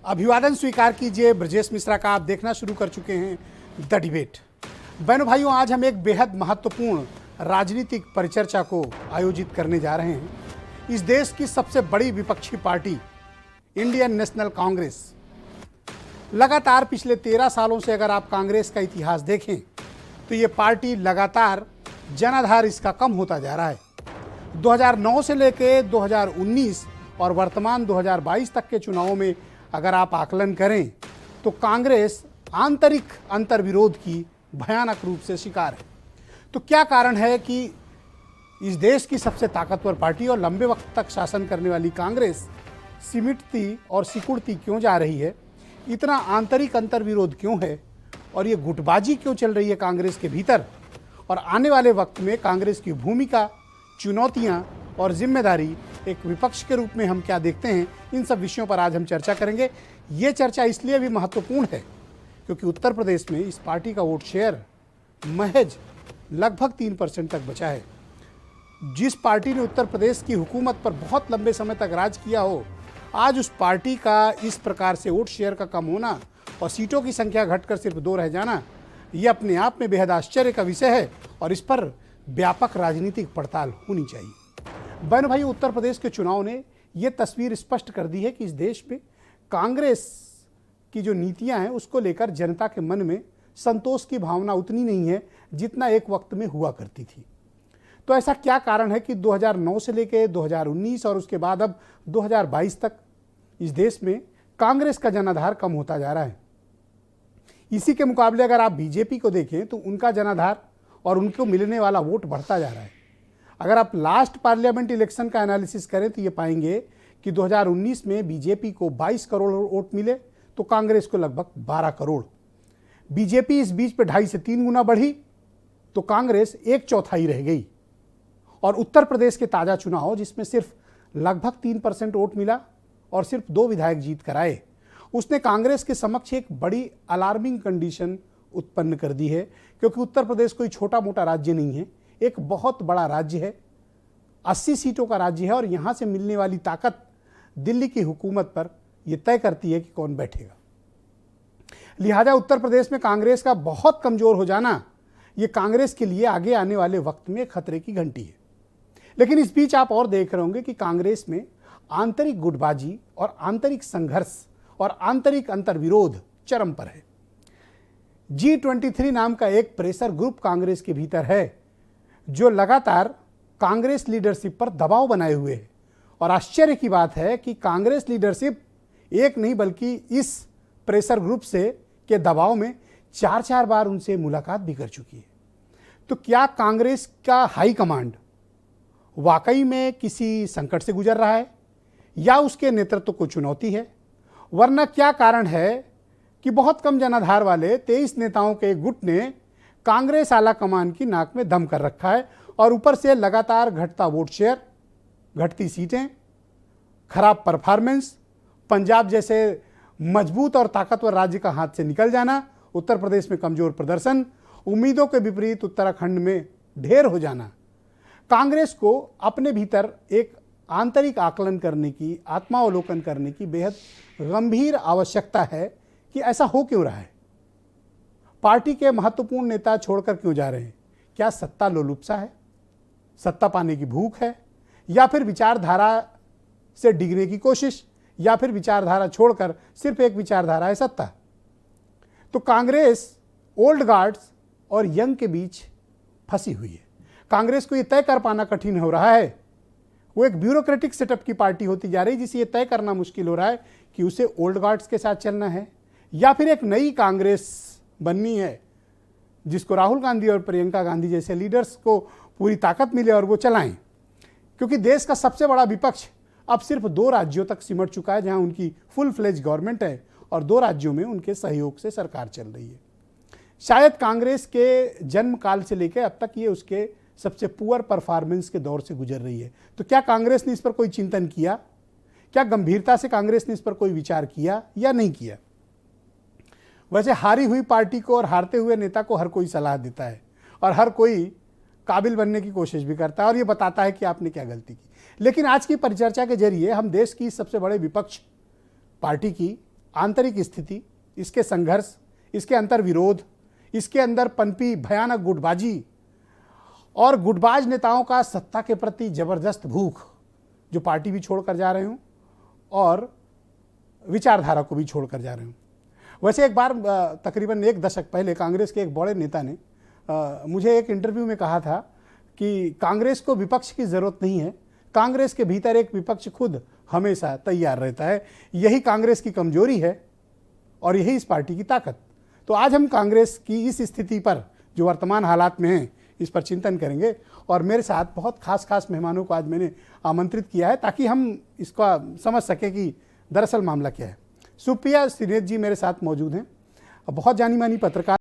अभिवादन स्वीकार कीजिए। ब्रजेश मिश्रा का आप देखना शुरू कर चुके हैं द डिबेट। बहनों भाइयों, आज हम एक बेहद महत्वपूर्ण राजनीतिक परिचर्चा को आयोजित करने जा रहे हैं। इस देश की सबसे बड़ी विपक्षी पार्टी इंडियन नेशनल कांग्रेस लगातार पिछले 13 सालों से अगर आप कांग्रेस का इतिहास देखें तो ये पार्टी लगातार जनाधार इसका कम होता जा रहा है। 2009 से लेकर 2019 और वर्तमान 2022 तक के चुनावों में अगर आप आकलन करें तो कांग्रेस आंतरिक अंतर्विरोध की भयानक रूप से शिकार है। तो क्या कारण है कि इस देश की सबसे ताकतवर पार्टी और लंबे वक्त तक शासन करने वाली कांग्रेस सिमटती और सिकुड़ती क्यों जा रही है? इतना आंतरिक अंतर्विरोध क्यों है और ये गुटबाजी क्यों चल रही है कांग्रेस के भीतर? और आने वाले वक्त में कांग्रेस की भूमिका, चुनौतियां और जिम्मेदारी एक विपक्ष के रूप में हम क्या देखते हैं, इन सब विषयों पर आज हम चर्चा करेंगे। ये चर्चा इसलिए भी महत्वपूर्ण है क्योंकि उत्तर प्रदेश में इस पार्टी का वोट शेयर महज लगभग 3% तक बचा है। जिस पार्टी ने उत्तर प्रदेश की हुकूमत पर बहुत लंबे समय तक राज किया हो, आज उस पार्टी का इस प्रकार से वोट शेयर का कम होना और सीटों की संख्या घटकर सिर्फ 2 रह जाना, यह अपने आप में बेहद आश्चर्य का विषय है और इस पर व्यापक राजनीतिक पड़ताल होनी चाहिए। बहन भाई, उत्तर प्रदेश के चुनाव ने यह तस्वीर स्पष्ट कर दी है कि इस देश में कांग्रेस की जो नीतियां हैं उसको लेकर जनता के मन में संतोष की भावना उतनी नहीं है जितना एक वक्त में हुआ करती थी। तो ऐसा क्या कारण है कि 2009 से लेकर 2019 और उसके बाद अब 2022 तक इस देश में कांग्रेस का जनाधार कम होता जा रहा है? इसी के मुकाबले अगर आप बीजेपी को देखें तो उनका जनाधार और उनको मिलने वाला वोट बढ़ता जा रहा है। अगर आप लास्ट पार्लियामेंट इलेक्शन का एनालिसिस करें तो ये पाएंगे कि 2019 में बीजेपी को 22 करोड़ वोट मिले तो कांग्रेस को लगभग 12 करोड़। बीजेपी इस बीच पे 2.5 से 3 गुना बढ़ी तो कांग्रेस 1/4 रह गई। और उत्तर प्रदेश के ताज़ा चुनाव जिसमें सिर्फ लगभग 3% वोट मिला और सिर्फ 2 विधायक जीत कर आए, उसने कांग्रेस के समक्ष एक बड़ी अलार्मिंग कंडीशन उत्पन्न कर दी है। क्योंकि उत्तर प्रदेश कोई छोटा मोटा राज्य नहीं है, एक बहुत बड़ा राज्य है, 80 सीटों का राज्य है और यहाँ से मिलने वाली ताकत दिल्ली की हुकूमत पर यह तय करती है कि कौन बैठेगा। लिहाजा उत्तर प्रदेश में कांग्रेस का बहुत कमजोर हो जाना ये कांग्रेस के लिए आगे आने वाले वक्त में खतरे की घंटी है। लेकिन इस बीच आप और देख रहे होंगे कि कांग्रेस में आंतरिक गुटबाजी और आंतरिक संघर्ष और आंतरिक अंतर्विरोध चरम पर है। G23 नाम का एक प्रेशर ग्रुप कांग्रेस के भीतर है जो लगातार कांग्रेस लीडरशिप पर दबाव बनाए हुए है। और आश्चर्य की बात है कि कांग्रेस लीडरशिप एक नहीं बल्कि इस प्रेशर ग्रुप से के दबाव में 4 बार उनसे मुलाकात भी कर चुकी है। तो क्या कांग्रेस का हाई कमांड वाकई में किसी संकट से गुजर रहा है या उसके नेतृत्व को चुनौती है? वरना क्या कारण है कि बहुत कम जनाधार वाले 23 नेताओं के एक गुट ने कांग्रेस आला कमान की नाक में दम कर रखा है और ऊपर से लगातार घटता वोट शेयर, घटती सीटें, खराब परफॉर्मेंस, पंजाब जैसे मजबूत और ताकतवर राज्य का हाथ से निकल जाना, उत्तर प्रदेश में कमजोर प्रदर्शन, उम्मीदों के विपरीत उत्तराखंड में ढेर हो जाना। कांग्रेस को अपने भीतर एक आंतरिक आकलन करने की, आत्मावलोकन करने की बेहद गंभीर आवश्यकता है कि ऐसा हो क्यों रहा है। पार्टी के महत्वपूर्ण नेता छोड़कर क्यों जा रहे हैं? क्या सत्ता लोलुपसा है, सत्ता पाने की भूख है, या फिर विचारधारा से डिगने की कोशिश, या फिर विचारधारा छोड़कर सिर्फ एक विचारधारा है सत्ता? तो कांग्रेस ओल्ड गार्ड्स और यंग के बीच फंसी हुई है। कांग्रेस को यह तय कर पाना कठिन हो रहा है। वो एक ब्यूरोक्रेटिक सेटअप की पार्टी होती जा रही है जिसे यह तय करना मुश्किल हो रहा है कि उसे ओल्ड गार्ड्स के साथ चलना है या फिर एक नई कांग्रेस बननी है जिसको राहुल गांधी और प्रियंका गांधी जैसे लीडर्स को पूरी ताकत मिले और वो चलाएं। क्योंकि देश का सबसे बड़ा विपक्ष अब सिर्फ 2 राज्यों तक सिमट चुका है जहां उनकी फुल फ्लेज गवर्नमेंट है और 2 राज्यों में उनके सहयोग से सरकार चल रही है। शायद कांग्रेस के जन्म काल से लेकर अब तक ये उसके सबसे पुअर परफॉर्मेंस के दौर से गुजर रही है। तो क्या कांग्रेस ने इस पर कोई चिंतन किया? क्या गंभीरता से कांग्रेस ने इस पर कोई विचार किया या नहीं किया? वैसे हारी हुई पार्टी को और हारते हुए नेता को हर कोई सलाह देता है और हर कोई काबिल बनने की कोशिश भी करता है और ये बताता है कि आपने क्या गलती की। लेकिन आज की परिचर्चा के जरिए हम देश की सबसे बड़े विपक्ष पार्टी की आंतरिक स्थिति, इसके संघर्ष, इसके अंतर विरोध, इसके अंदर पनपी भयानक गुटबाजी और गुटबाज नेताओं का सत्ता के प्रति जबरदस्त भूख, जो पार्टी भी छोड़कर जा रहे हों और विचारधारा को भी छोड़कर जा रहे हों। वैसे एक बार तकरीबन 1 दशक पहले कांग्रेस के एक बड़े नेता ने मुझे एक इंटरव्यू में कहा था कि कांग्रेस को विपक्ष की ज़रूरत नहीं है, कांग्रेस के भीतर एक विपक्ष खुद हमेशा तैयार रहता है। यही कांग्रेस की कमजोरी है और यही इस पार्टी की ताकत। तो आज हम कांग्रेस की इस स्थिति पर, जो वर्तमान हालात में हैं, इस पर चिंतन करेंगे और मेरे साथ बहुत खास मेहमानों को आज मैंने आमंत्रित किया है ताकि हम इसका समझ सकें कि दरअसल मामला क्या है। सुप्रिया श्रीनेत जी मेरे साथ मौजूद हैं, बहुत जानी मानी पत्रकार